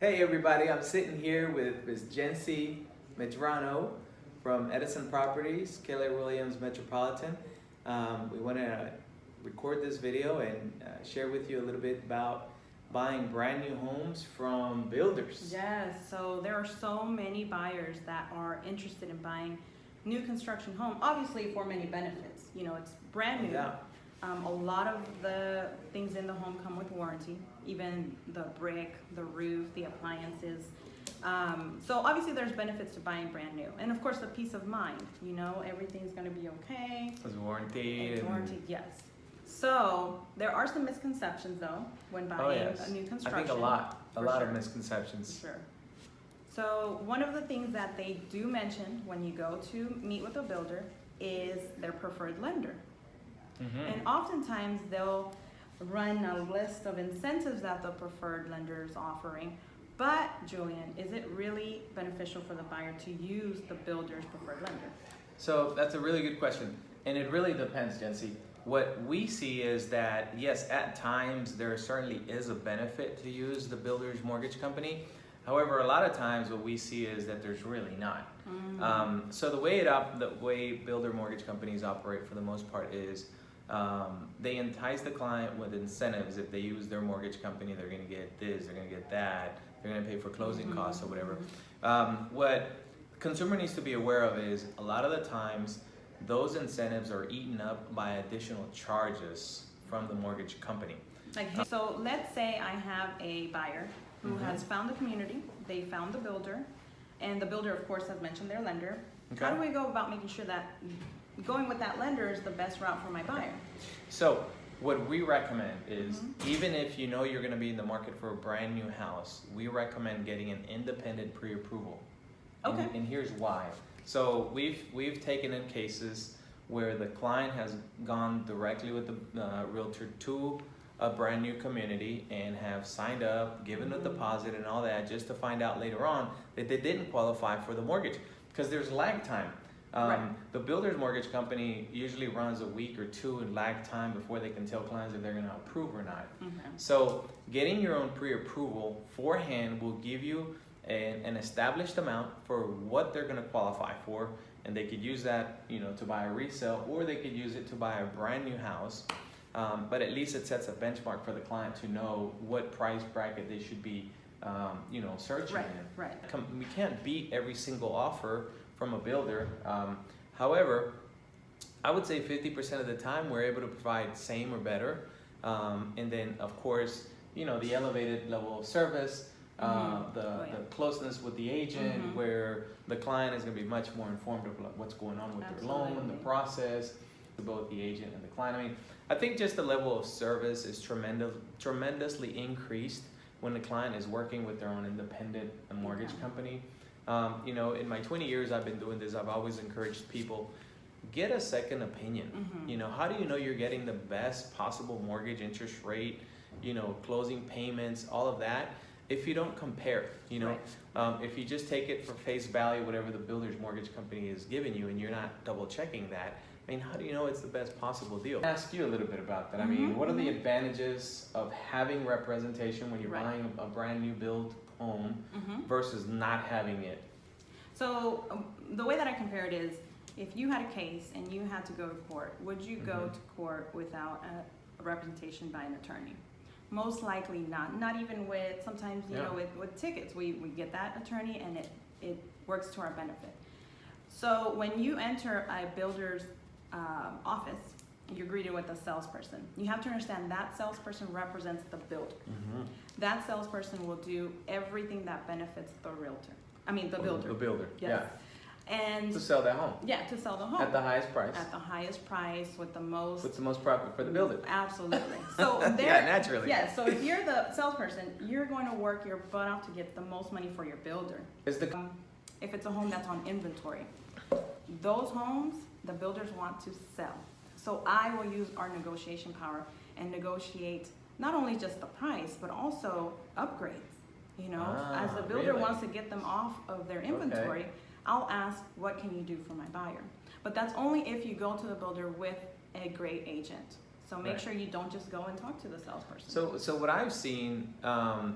Hey everybody, I'm sitting here with Ms. Jency Medrano from Edinson Properties, Keller Williams Metropolitan. We want to record this video and share with you a little bit about buying brand new homes from builders. Yes, so there are so many buyers that are interested in buying new construction home, obviously for many benefits. You know, it's brand new. Yeah. A lot of the things in the home come with warranty, even the brick, the roof, the appliances. So obviously there's benefits to buying brand new. And of course the peace of mind, you know, everything's gonna be okay. It's warranted. It's warranted, yes. So there are some misconceptions though when buying a new construction. I think a lot sure. of misconceptions. For sure. So one of the things that they do mention when you go to meet with a builder is their preferred lender. Mm-hmm. And oftentimes they'll run a list of incentives that the preferred lender is offering. But Julian, is it really beneficial for the buyer to use the builder's preferred lender? So that's a really good question. And it really depends, Jency. What we see is that, yes, at times there certainly is a benefit to use the builder's mortgage company. However, a lot of times what we see is that there's really not. Mm-hmm. So the way builder mortgage companies operate for the most part is they entice the client with incentives. If they use their mortgage company, they're going to get this, they're going to get that, they're going to pay for closing costs or whatever. What the consumer needs to be aware of is a lot of the times those incentives are eaten up by additional charges from the mortgage company. So let's say I have a buyer who has found the community, they found the builder, and the builder of course has mentioned their lender. Okay. How do we go about making sure that going with that lender is the best route for my buyer? So what we recommend is, even if you know you're going to be in the market for a brand new house, we recommend getting an independent pre-approval. Okay. And here's why. So we've taken in cases where the client has gone directly with the realtor to a brand new community and have signed up, given a deposit and all that, just to find out later on that they didn't qualify for the mortgage, because there's lag time. The builder's mortgage company usually runs a week or two in lag time before they can tell clients if they're going to approve or not. So getting your own pre-approval beforehand will give you an established amount for what they're going to qualify for, and they could use that, you know, to buy a resale, or they could use it to buy a brand new house. But at least it sets a benchmark for the client to know what price bracket they should be, you know, searching in. We can't beat every single offer from a builder. However, I would say 50% of the time we're able to provide same or better. And then of course, you know, the elevated level of service, the closeness with the agent, where the client is going to be much more informed of what's going on with their loan, the process, to both the agent and the client. I mean, I think just the level of service is tremendously increased when the client is working with their own independent mortgage company. You know, in my 20 years I've been doing this, I've always encouraged people, get a second opinion. You know, how do you know you're getting the best possible mortgage interest rate, you know, closing payments, all of that, if you don't compare, you know? If you just take it for face value, whatever the builder's mortgage company is giving you, and you're not double checking that, I mean, how do you know it's the best possible deal? I'll ask you a little bit about that. I mean, what are the advantages of having representation when you're buying a brand new build home versus not having it? So the way that I compare it is, if you had a case and you had to go to court, would you go to court without a representation by an attorney? Most likely not. Not even with, sometimes, you know, with tickets, we get that attorney and it works to our benefit. So when you enter a builder's office, you're greeted with a salesperson. You have to understand that salesperson represents the builder. That salesperson will do everything that benefits the realtor. I mean, the builder. The builder, yes. And to sell that home. Yeah, to sell the home. At the highest price. At the highest price with the most. What's the most profit for the builder? Absolutely. So yeah, naturally. Yeah, so if you're the salesperson, you're going to work your butt off to get the most money for your builder. If it's a home that's on inventory, those homes, the builders want to sell. So I will use our negotiation power and negotiate not only just the price, but also upgrades. You know, as the builder wants to get them off of their inventory, I'll ask, what can you do for my buyer? But that's only if you go to the builder with a great agent. So make Right. sure you don't just go and talk to the salesperson. So what I've seen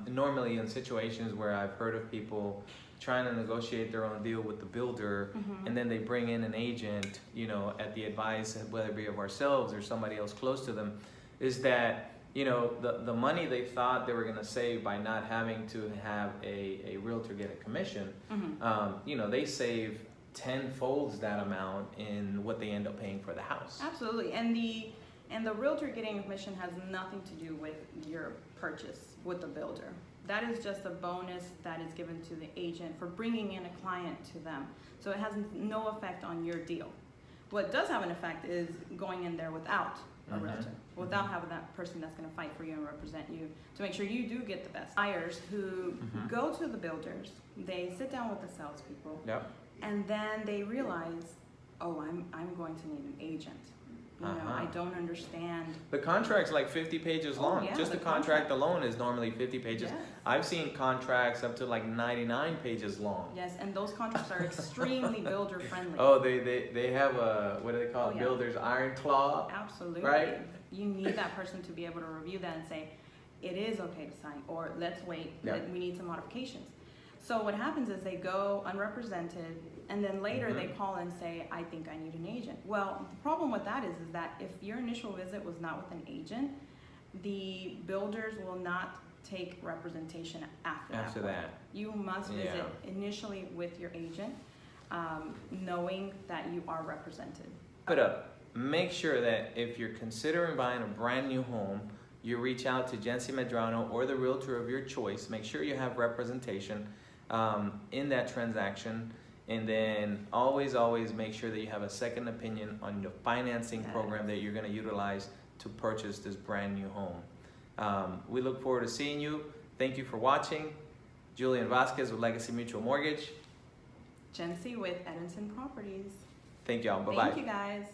normally in situations where I've heard of people trying to negotiate their own deal with the builder, Mhm. and then they bring in an agent, you know, at the advice, whether it be of ourselves or somebody else close to them, is that, you know, the money they thought they were going to save by not having to have a realtor get a commission, Mhm. you know, they save tenfolds that amount in what they end up paying for the house. Absolutely, and the realtor getting a commission has nothing to do with your purchase with the builder. That is just a bonus that is given to the agent for bringing in a client to them. So it has no effect on your deal. What does have an effect is going in there without a realtor, without having that person that's going to fight for you and represent you to make sure you do get the best. Buyers who go to the builders, they sit down with the salespeople, Yep. and then they realize, oh, I'm going to need an agent. You know, I don't understand. The contract's like 50 pages long. Yeah, Just the the contract alone is normally 50 pages. Yes. I've seen contracts up to like 99 pages long. Yes, and those contracts are extremely builder friendly. Oh, they have a, what do they call it? Oh, yeah. Builder's iron claw. Absolutely. Right? You need that person to be able to review that and say, it is okay to sign, or let's wait, Yeah. we need some modifications. So what happens is they go unrepresented, and then later they call and say, I think I need an agent. Well, the problem with that is that if your initial visit was not with an agent, the builders will not take representation after that. You must visit initially with your agent, knowing that you are represented. Wrap it up. Make sure that if you're considering buying a brand new home, you reach out to Jency Medrano or the realtor of your choice. Make sure you have representation in that transaction. And then always make sure that you have a second opinion on the financing program that you're going to utilize to purchase this brand new home. We look forward to seeing you. Thank you for watching. Julian Vasquez with Legacy Mutual Mortgage. Jency with Edinson Properties. Thank y'all. Bye-bye. Thank you guys.